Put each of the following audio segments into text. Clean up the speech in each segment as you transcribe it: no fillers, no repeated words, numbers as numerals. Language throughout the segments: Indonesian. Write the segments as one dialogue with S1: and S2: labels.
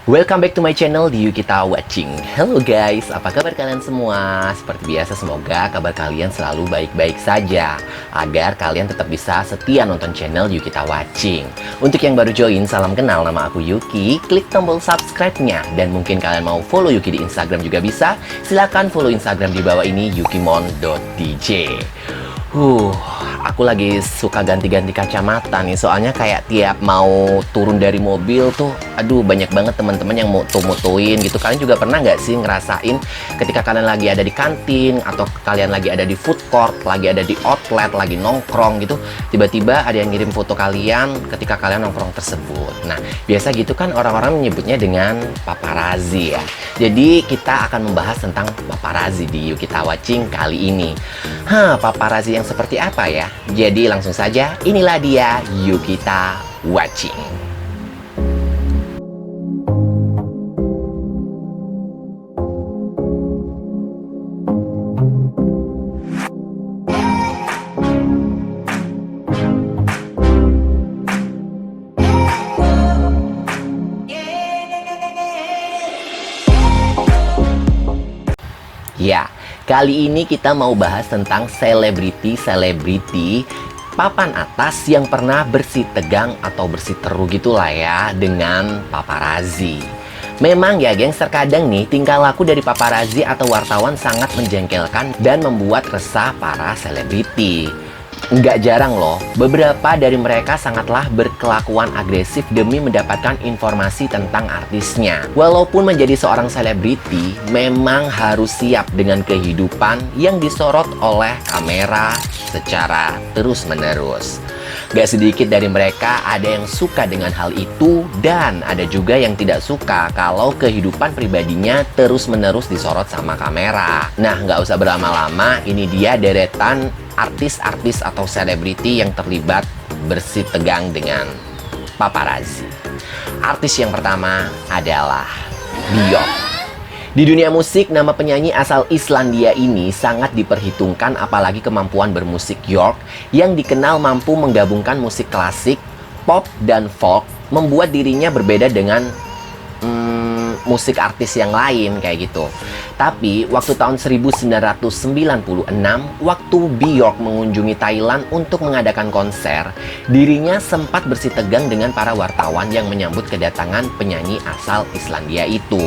S1: Welcome back to my channel di Yukita Watching. Hello guys, apa kabar kalian semua? Seperti biasa, semoga kabar kalian selalu baik-baik saja, agar kalian tetap bisa setia nonton channel Yukita Watching. Untuk yang baru join, salam kenal, nama aku Yuki. Klik tombol subscribe-nya, dan mungkin kalian mau follow Yuki di Instagram juga bisa. Silahkan follow Instagram di bawah ini, yukimon.dj. Aku lagi suka ganti-ganti kacamata nih, soalnya kayak tiap mau turun dari mobil tuh, aduh banyak banget teman-teman yang mutu-mutuin gitu. Kalian juga pernah nggak sih ngerasain ketika kalian lagi ada di kantin, atau kalian lagi ada di food court, lagi ada di outlet, lagi nongkrong gitu, tiba-tiba ada yang ngirim foto kalian ketika kalian nongkrong tersebut. Nah, biasa gitu kan orang-orang menyebutnya dengan paparazzi ya. Jadi kita akan membahas tentang paparazzi di Yukita Watching kali ini. Paparazzi yang seperti apa ya? Jadi langsung saja, inilah dia Yukita Watching. Ya, kali ini kita mau bahas tentang selebriti papan atas yang pernah bersih tegang atau bersih teru gitulah ya dengan paparazzi. Memang ya gengs, terkadang nih tingkah laku dari paparazzi atau wartawan sangat menjengkelkan dan membuat resah para selebriti. Nggak jarang loh, beberapa dari mereka sangatlah berkelakuan agresif demi mendapatkan informasi tentang artisnya. Walaupun menjadi seorang selebriti, memang harus siap dengan kehidupan yang disorot oleh kamera secara terus-menerus. Gak sedikit dari mereka ada yang suka dengan hal itu, dan ada juga yang tidak suka kalau kehidupan pribadinya terus-menerus disorot sama kamera. Nah, nggak usah berlama-lama, ini dia deretan artis-artis atau selebriti yang terlibat bersih tegang dengan paparazzi. Artis yang pertama adalah Björk. Di dunia musik, nama penyanyi asal Islandia ini sangat diperhitungkan, apalagi kemampuan bermusik Björk yang dikenal mampu menggabungkan musik klasik, pop, dan folk, membuat dirinya berbeda dengan musik artis yang lain kayak gitu. Tapi waktu tahun 1996, waktu Björk mengunjungi Thailand untuk mengadakan konser, dirinya sempat bersih tegang dengan para wartawan yang menyambut kedatangan penyanyi asal Islandia itu.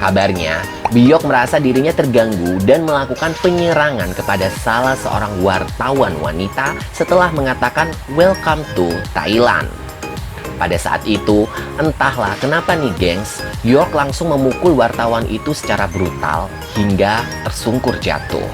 S1: Kabarnya, Björk merasa dirinya terganggu dan melakukan penyerangan kepada salah seorang wartawan wanita setelah mengatakan "Welcome to Thailand". Pada saat itu, entahlah kenapa nih gengs, Björk langsung memukul wartawan itu secara brutal hingga tersungkur jatuh.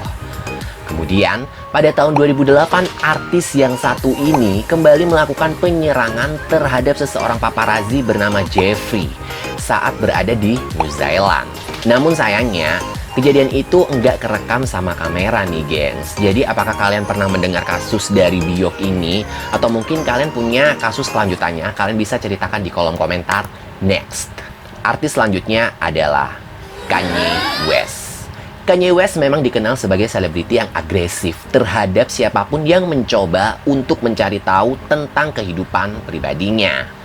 S1: Kemudian, pada tahun 2008, artis yang satu ini kembali melakukan penyerangan terhadap seseorang paparazzi bernama Jeffrey saat berada di New Zealand. Namun sayangnya, kejadian itu enggak kerekam sama kamera nih gengs. Jadi apakah kalian pernah mendengar kasus dari Björk ini? Atau mungkin kalian punya kasus kelanjutannya? Kalian bisa ceritakan di kolom komentar. Next, artis selanjutnya adalah Kanye West. Kanye West memang dikenal sebagai selebriti yang agresif terhadap siapapun yang mencoba untuk mencari tahu tentang kehidupan pribadinya.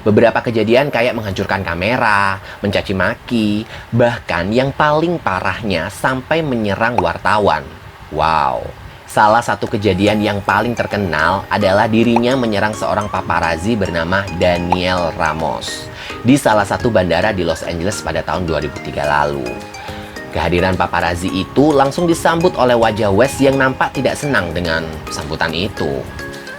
S1: Beberapa kejadian kayak menghancurkan kamera, mencaci maki, bahkan yang paling parahnya sampai menyerang wartawan. Wow. Salah satu kejadian yang paling terkenal adalah dirinya menyerang seorang paparazzi bernama Daniel Ramos di salah satu bandara di Los Angeles pada tahun 2003 lalu. Kehadiran paparazzi itu langsung disambut oleh wajah West yang nampak tidak senang dengan sambutan itu.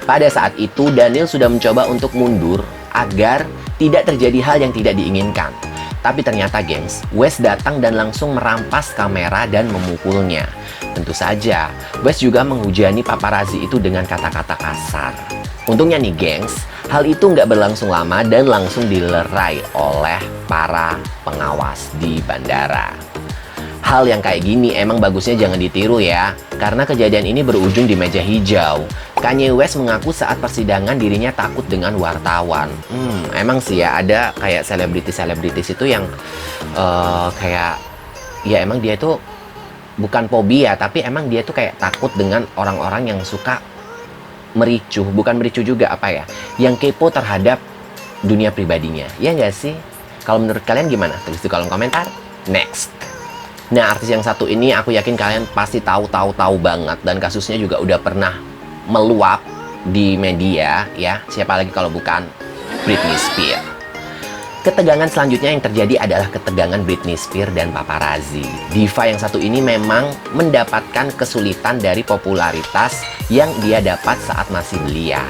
S1: Pada saat itu, Daniel sudah mencoba untuk mundur agar tidak terjadi hal yang tidak diinginkan. Tapi ternyata gengs, West datang dan langsung merampas kamera dan memukulnya. Tentu saja, West juga menghujani paparazzi itu dengan kata-kata kasar. Untungnya nih gengs, hal itu nggak berlangsung lama dan langsung dilerai oleh para pengawas di bandara. Hal yang kayak gini emang bagusnya jangan ditiru ya, karena kejadian ini berujung di meja hijau. Kanye West mengaku saat persidangan dirinya takut dengan wartawan. Emang sih ya, ada kayak selebritis itu yang kayak, ya emang dia itu bukan fobia, tapi emang dia tuh kayak takut dengan orang-orang yang suka mericuh. Bukan mericuh juga, apa ya, yang kepo terhadap dunia pribadinya. Ya nggak sih? Kalau menurut kalian gimana? Tulis di kolom komentar. Next. Nah, artis yang satu ini aku yakin kalian pasti tahu banget, dan kasusnya juga udah pernah meluap di media ya. Siapa lagi kalau bukan Britney Spears. Ketegangan selanjutnya yang terjadi adalah ketegangan Britney Spears dan paparazzi. Diva yang satu ini memang mendapatkan kesulitan dari popularitas yang dia dapat saat masih belia.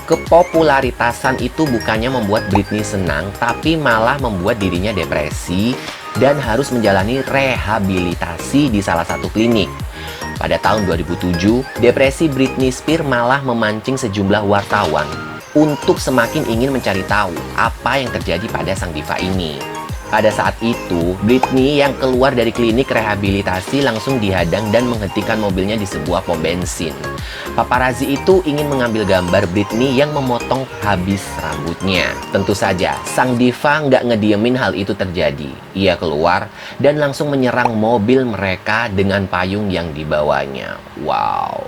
S1: Kepopularitasan itu bukannya membuat Britney senang, tapi malah membuat dirinya depresi dan harus menjalani rehabilitasi di salah satu klinik. Pada tahun 2007, depresi Britney Spears malah memancing sejumlah wartawan untuk semakin ingin mencari tahu apa yang terjadi pada sang diva ini. Pada saat itu, Britney yang keluar dari klinik rehabilitasi langsung dihadang dan menghentikan mobilnya di sebuah pom bensin. Paparazzi itu ingin mengambil gambar Britney yang memotong habis rambutnya. Tentu saja, sang diva nggak ngediemin hal itu terjadi. Ia keluar dan langsung menyerang mobil mereka dengan payung yang dibawanya. Wow.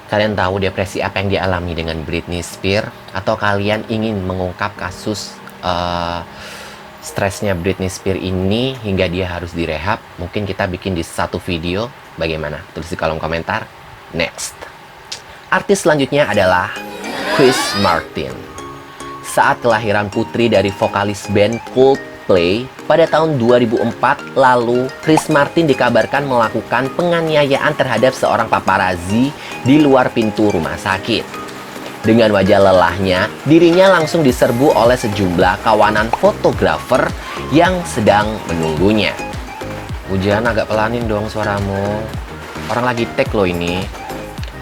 S1: Kalian tahu depresi apa yang dialami dengan Britney Spears? Atau kalian ingin mengungkap kasus stresnya Britney Spears ini hingga dia harus direhab? Mungkin kita bikin di satu video. Bagaimana? Tulis di kolom komentar. Next. Artis selanjutnya adalah Chris Martin. Saat kelahiran putri dari vokalis band Coldplay pada tahun 2004 lalu, Chris Martin dikabarkan melakukan penganiayaan terhadap seorang paparazzi di luar pintu rumah sakit. Dengan wajah lelahnya, dirinya langsung diserbu oleh sejumlah kawanan fotografer yang sedang menunggunya. Hujan, agak pelanin dong suaramu. Orang lagi take loh ini.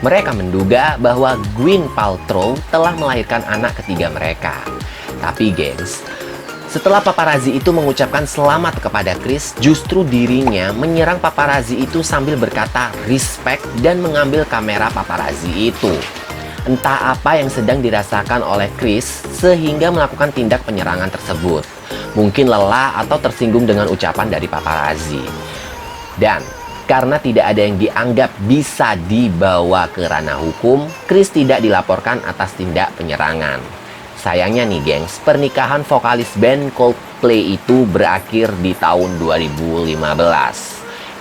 S1: Mereka menduga bahwa Gwyneth Paltrow telah melahirkan anak ketiga mereka. Tapi gengs, setelah paparazzi itu mengucapkan selamat kepada Chris, justru dirinya menyerang paparazzi itu sambil berkata respect dan mengambil kamera paparazzi itu. Entah apa yang sedang dirasakan oleh Chris sehingga melakukan tindak penyerangan tersebut. Mungkin lelah atau tersinggung dengan ucapan dari paparazzi. Dan karena tidak ada yang dianggap bisa dibawa ke ranah hukum, Chris tidak dilaporkan atas tindak penyerangan. Sayangnya nih gengs, pernikahan vokalis band Coldplay itu berakhir di tahun 2015.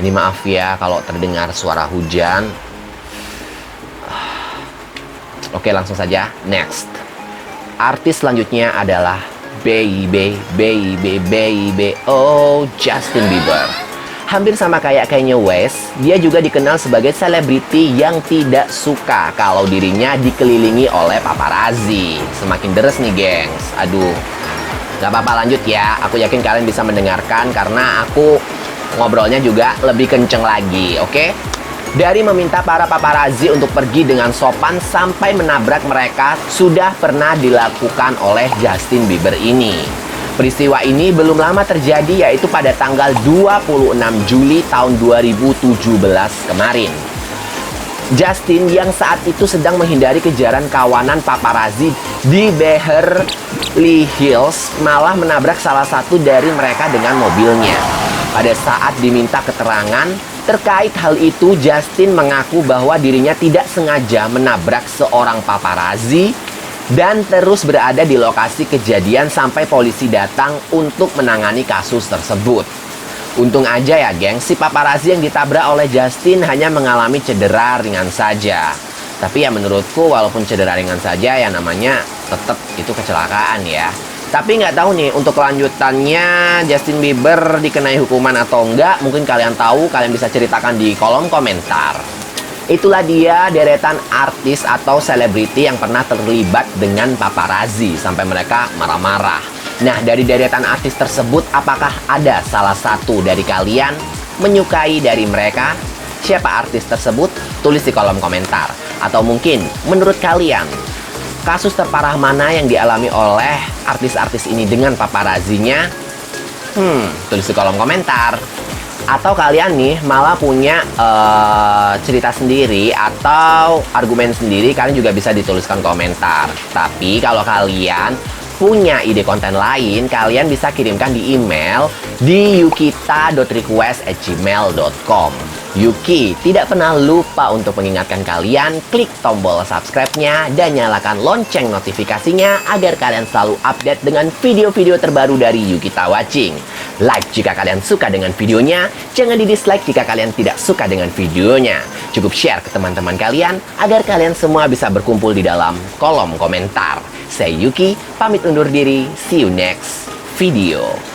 S1: Ini maaf ya kalau terdengar suara hujan. Oke, langsung saja. Next. Artis selanjutnya adalah Baby, oh Justin Bieber. Hampir sama kayak Kanye West, dia juga dikenal sebagai selebriti yang tidak suka kalau dirinya dikelilingi oleh paparazzi. Semakin deres nih, gengs. Aduh. Gak apa-apa, lanjut ya. Aku yakin kalian bisa mendengarkan karena aku ngobrolnya juga lebih kenceng lagi, oke? Dari meminta para paparazzi untuk pergi dengan sopan sampai menabrak mereka sudah pernah dilakukan oleh Justin Bieber ini. Peristiwa ini belum lama terjadi, yaitu pada tanggal 26 Juli tahun 2017 kemarin. Justin yang saat itu sedang menghindari kejaran kawanan paparazzi di Beverly Hills malah menabrak salah satu dari mereka dengan mobilnya. Pada saat diminta keterangan terkait hal itu, Justin mengaku bahwa dirinya tidak sengaja menabrak seorang paparazzi dan terus berada di lokasi kejadian sampai polisi datang untuk menangani kasus tersebut. Untung aja ya geng, si paparazzi yang ditabrak oleh Justin hanya mengalami cedera ringan saja. Tapi ya menurutku walaupun cedera ringan saja ya namanya tetap itu kecelakaan ya. Tapi nggak tahu nih untuk kelanjutannya Justin Bieber dikenai hukuman atau enggak. Mungkin kalian tahu, kalian bisa ceritakan di kolom komentar. Itulah dia deretan artis atau selebriti yang pernah terlibat dengan paparazzi sampai mereka marah-marah. Nah, dari deretan artis tersebut, apakah ada salah satu dari kalian menyukai dari mereka? Siapa artis tersebut? Tulis di kolom komentar. Atau mungkin menurut kalian, kasus terparah mana yang dialami oleh artis-artis ini dengan paparazzinya? Tulis di kolom komentar. Atau kalian nih malah punya cerita sendiri atau argumen sendiri, kalian juga bisa dituliskan komentar. Tapi kalau kalian punya ide konten lain, kalian bisa kirimkan di email di yukita.request@gmail.com. Yuki tidak pernah lupa untuk mengingatkan kalian klik tombol subscribe-nya dan nyalakan lonceng notifikasinya agar kalian selalu update dengan video-video terbaru dari Yukita Watching. Like jika kalian suka dengan videonya, jangan di-dislike jika kalian tidak suka dengan videonya. Cukup share ke teman-teman kalian agar kalian semua bisa berkumpul di dalam kolom komentar. Saya Yuki, pamit undur diri. See you next video.